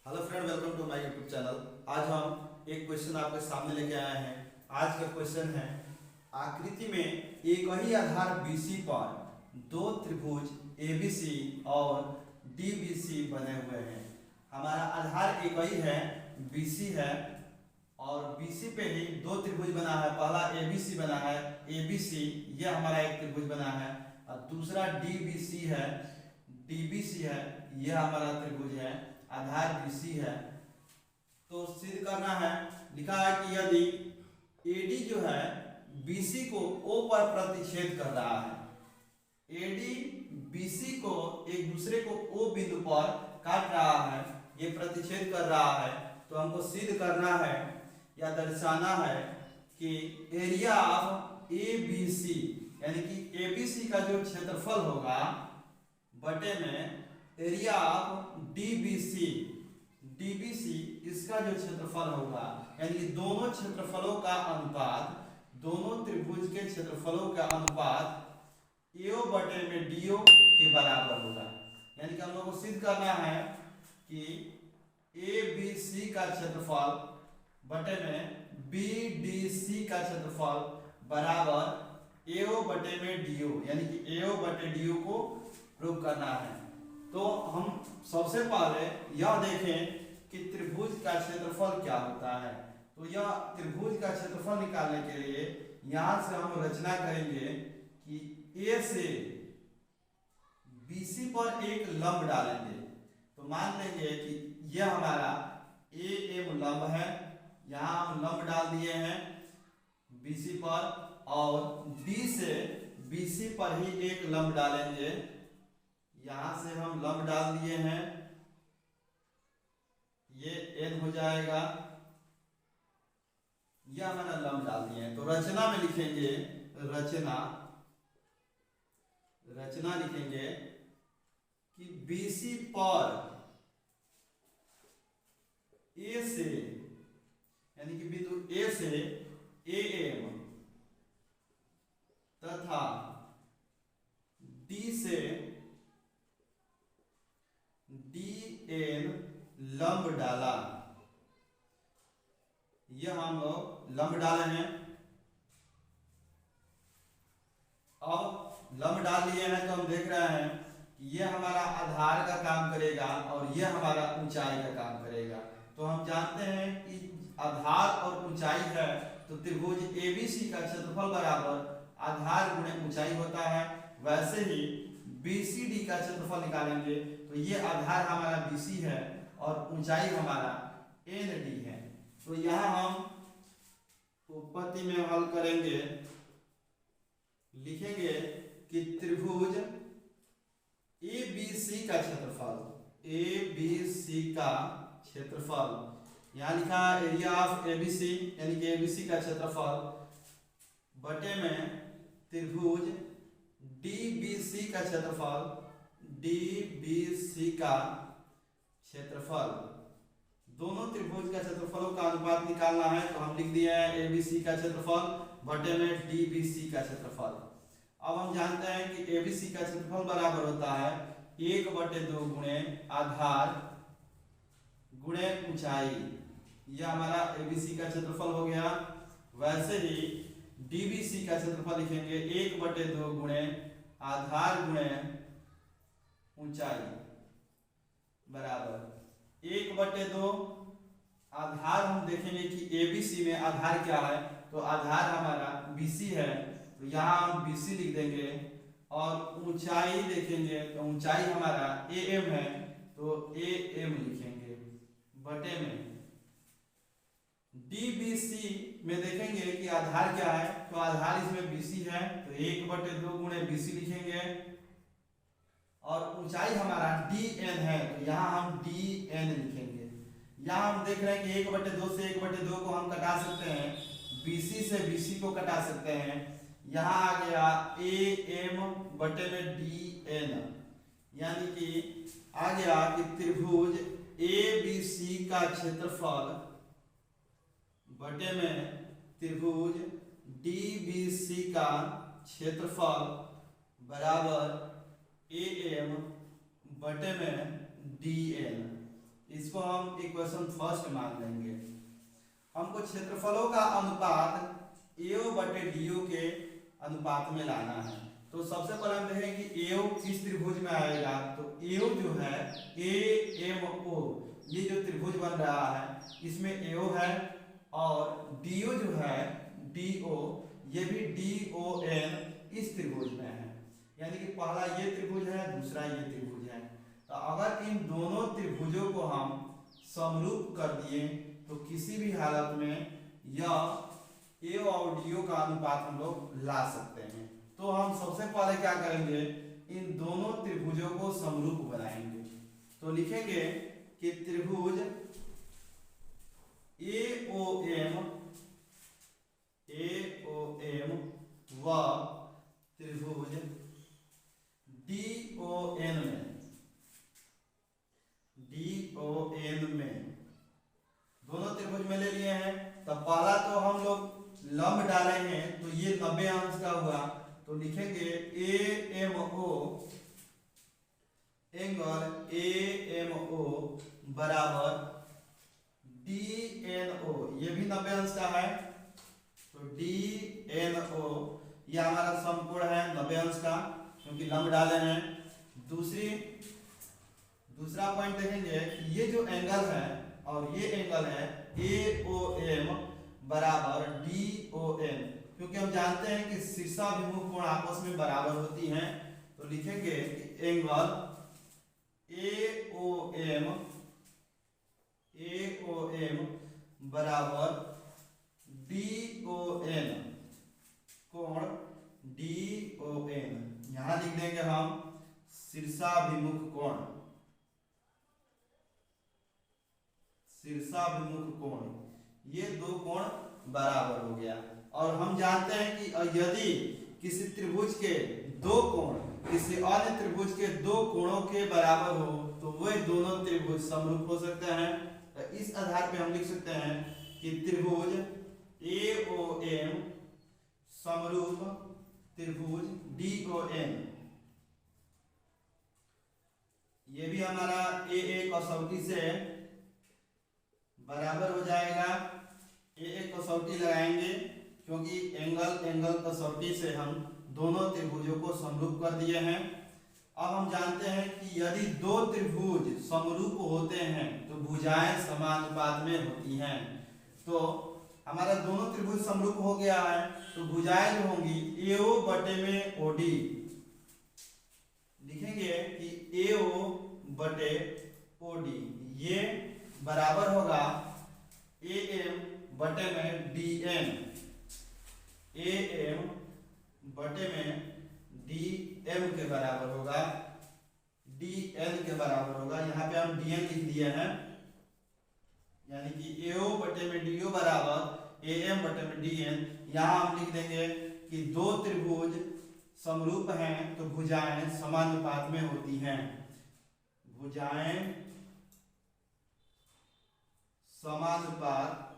Hello friend, welcome to my YouTube channel. आज हम एक क्वेश्चन आपके सामने लेके आए हैं। आज का क्वेश्चन है, आकृति में एक ही आधार BC पर दो त्रिभुज ABC और DBC बने हुए हैं। हमारा आधार एक ही है, BC है, और BC पे ही दो त्रिभुज बना है। पहला ABC बना है, ABC ये हमारा एक त्रिभुज बना है, और दूसरा DBC है, DBC है, यह हमारा त्रिभुज है। आधार BC है, तो सिद्ध करना है। लिखा है कि यदि AD जो है BC को O पर प्रतिच्छेद कर रहा है, AD BC को एक दूसरे को O बिंदु पर काट रहा है, ये प्रतिच्छेद कर रहा है, तो हमको सिद्ध करना है या दर्शाना है कि एरिया ऑफ ABC यानी कि ABC का जो क्षेत्रफल होगा बटे में एरिया ऑफ DBC इसका जो क्षेत्रफल होगा, यानी कि दोनों क्षेत्रफलों का अनुपात, दोनों त्रिभुज के क्षेत्रफलों का अनुपात AO बटे में DO के बराबर होगा। यानी कि हम लोग को सिद्ध करना है कि ABC का क्षेत्रफल बटे में BDC का क्षेत्रफल बराबर AO बटे में DO, यानी कि AO बटे DO को प्रूव करना है। तो हम सबसे पहले यह देखें कि त्रिभुज का क्षेत्रफल क्या होता है। तो यह त्रिभुज का क्षेत्रफल निकालने के लिए यहां से हम रचना करेंगे कि A से BC पर एक लंब डालेंगे। तो मान लेंगे कि यह हमारा AM लंब है, यहां हम लंब डाल दिए हैं BC पर, और D से BC पर ही एक लंब डालेंगे। यहां से हम लंब डाल दिए हैं, ये N हो जाएगा, यह हमारा लंब डाल दिए हैं। तो रचना में लिखेंगे, रचना लिखेंगे कि BC पर A से यानी कि बिंदु A से AM तथा D से DN लंब डाला। यह हम लोग लंब डाले हैं। अब लंब डाल लिए हैं तो हम देख रहे हैं कि यह हमारा आधार का काम करेगा और यह हमारा ऊंचाई का काम करेगा। तो हम जानते हैं कि आधार और ऊंचाई है, तो त्रिभुज ABC का क्षेत्रफल बराबर आधार गुणे ऊंचाई होता है। वैसे ही BCD का क्षेत्रफल निकालेंगे, तो ये आधार हमारा BC है और ऊंचाई हमारा ND है। तो यहां हम उत्पत्ति में हल करेंगे, लिखेंगे कि त्रिभुज ABC का क्षेत्रफल, ABC का क्षेत्रफल, यहाँ लिखा है एरिया ऑफ ABC यानी कि ABC का क्षेत्रफल बटे में त्रिभुज DBC का क्षेत्रफल, DBC का क्षेत्रफल। दोनों त्रिभुज का क्षेत्रफलों का अनुपात निकालना है, तो हम लिख दिए हैं ABC का क्षेत्रफल बटे में DBC का क्षेत्रफल। अब हम जानते हैं कि ABC का क्षेत्रफल बराबर होता है 1/2 गुणे आधार गुणे ऊंचाई। यह हमारा ABC का क्षेत्रफल हो गया। वैसे ही DBC का क्षेत्रफल लिखेंगे 1/2 गुणे आधार गुणे ऊंचाई बराबर 1/2। आधार हम देखेंगे कि ABC में आधार क्या है, तो आधार हमारा BC है, तो यहाँ हम BC लिख देंगे। और ऊंचाई देखेंगे तो ऊंचाई हमारा AM है, तो AM लिखेंगे बटे में DBC में देखेंगे कि आधार क्या है, तो आधार इसमें BC है, तो 1/2 गुणे BC लिखेंगे। और ऊंचाई हमारा DN है, तो यहाँ हम DN लिखेंगे। यहाँ हम देख रहे हैं कि 1/2 से 1/2 को हम कटा सकते हैं, BC से BC को कटा सकते हैं। यहाँ आ गया AM बटे में DN, यानी कि आ गया कि त्रिभुज ABC का क्षेत्रफल बटे में त्रिभुज DBC का क्षेत्रफल बराबर AM बटे में DN। इसको हम इक्वेशन फर्स्ट मान लेंगे। हमको क्षेत्रफलों का अनुपात एओ बटे डीओ के अनुपात में लाना है। तो सबसे पहले हम देखें कि एओ किस त्रिभुज में आएगा। तो एओ जो है ए एम ओ, ये जो त्रिभुज बन रहा है इसमें एओ है, और डीओ जो है डीओ, ये भी डीओएन इस त्रिभुज में है। यानी कि पहला ये त्रिभुज है, दूसरा ये त्रिभुज है। तो अगर इन दोनों त्रिभुजों को हम समरूप कर दिए तो किसी भी हालत में यह ए और डीओ का अनुपात हम लोग ला सकते हैं। तो हम सबसे पहले क्या करेंगे, इन दोनों त्रिभुजों को समरूप बनाएंगे। तो लिखेंगे कि त्रिभुज एओएम व त्रिभुज डीओएन में दोनों त्रिभुज में ले लिए हैं। तो पहला तो हम लोग लंब डाले हैं, तो ये 90 अंश का हुआ। तो लिखेंगे AMO एंगल AMO बराबर DNO, ये भी 90 अंश का है। तो DNO ये हमारा समकोण है 90 अंश का, क्योंकि लंब डाले हैं। दूसरा पॉइंट देखेंगे, ये जो एंगल है और ये एंगल है AOM बराबर DON, क्योंकि हम जानते हैं कि शीर्षाभिमुख कोण आपस में बराबर होती हैं। तो लिखेंगे कि एंगल AOM बराबर DON, कोण DON, यहां लिख देंगे हम शीर्षाभिमुख कोण, ये दो कोण बराबर हो गया। और हम जानते हैं कि यदि किसी त्रिभुज के दो कोण किसी अन्य त्रिभुज के दो कोणों के बराबर हो तो वे दोनों त्रिभुज समरूप हो सकते हैं। तो इस आधार पे हम लिख सकते हैं कि त्रिभुज AOM समरूप त्रिभुज DON, ये भी हमारा AA कसौटी से बराबर हो जाएगा। AA कसौटी लगाएंगे क्योंकि एंगल कसौटी से हम दोनों त्रिभुजों को समरूप कर दिए हैं। अब हम जानते हैं कि यदि दो त्रिभुज समरूप होते हैं तो भुजाएं समानुपात में होती हैं। तो हमारा दोनों त्रिभुज समरूप हो गया है, तो भुजाएं जो होंगी AO बटे में OD, लिखेंगे कि AO बटे OD ये बराबर होगा AM बटे में DN, AM बटे में DM के बराबर होगा, DN के बराबर होगा। यहाँ पे हम DN लिख दिए हैं, यानी कि AO बटे में DO बराबर AM बटे में DN। यहाँ हम लिख देंगे कि दो त्रिभुज समरूप हैं तो भुजाएं समानुपात में होती हैं, भुजाएं समानुपात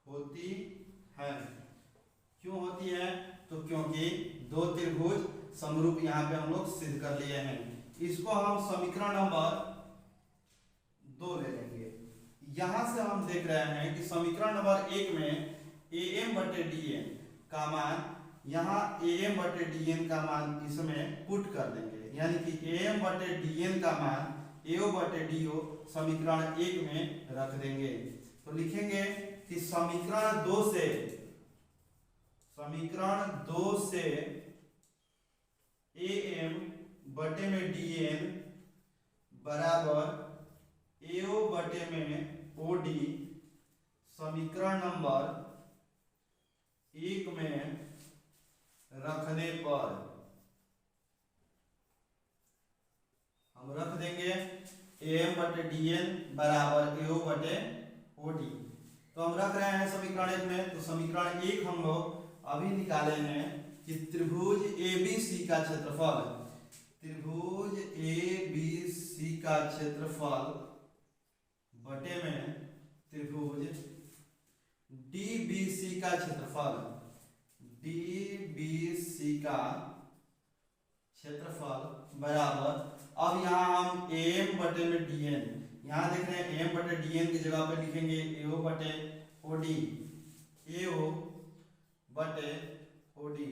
होती है। क्यों होती है? तो क्योंकि दो त्रिभुज समरूप यहाँ पे हम लोग सिद्ध कर लिए हैं। इसको हम समीकरण नंबर 2 ले लेंगे। यहां से हम देख रहे हैं कि समीकरण नंबर 1 में AM बटे DN का मान, यहाँ AM बटे DN का मान इसमें पुट कर देंगे, यानी कि AM बटे DN का मान AO बटे DO समीकरण 1 में रख देंगे। तो लिखेंगे कि समीकरण 2 से AM बटे में DN बराबर AO बटे में OD समीकरण नंबर 1 में रखने पर हम रख देंगे AM बटे DN बराबर AO बटे OD। तो हम रख रहे हैं समीकरण 1 में। तो समीकरण 1 हम लोग अभी निकाले हैं कि त्रिभुज ABC का क्षेत्रफल, त्रिभुज ABC का क्षेत्रफल बटे में त्रिभुज DBC का क्षेत्रफल, DBC का क्षेत्रफल बराबर, अब यहाँ हम एम बटे में डीएन, यहाँ देख रहे हैं एम बटे डीएन की जगह पे लिखेंगे एओ बटे ओडी, एओ बटे ओडी,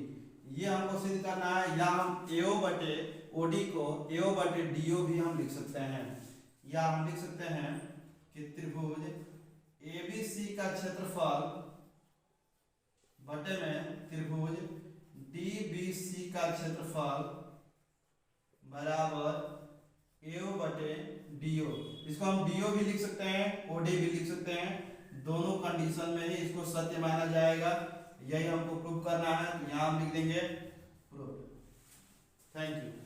ये हमको सिद्ध करना है। या हम एओ बटे ओडी को एओ बटे डीओ भी हम लिख सकते हैं, या हम लिख सकते हैं कि त्रिभुज एबीसी का क्षेत्रफल बटे में त्रिभुज डीबीसी का क्षेत्रफल बराबर एओ बटे डीओ। इसको हम डीओ भी लिख सकते हैं, ओडी भी लिख सकते हैं, दोनों कंडीशन में ही इसको सत्य माना जाएगा। यही हमको प्रूव करना है, तो यहाँ हम लिख देंगे प्रूव। Thank you.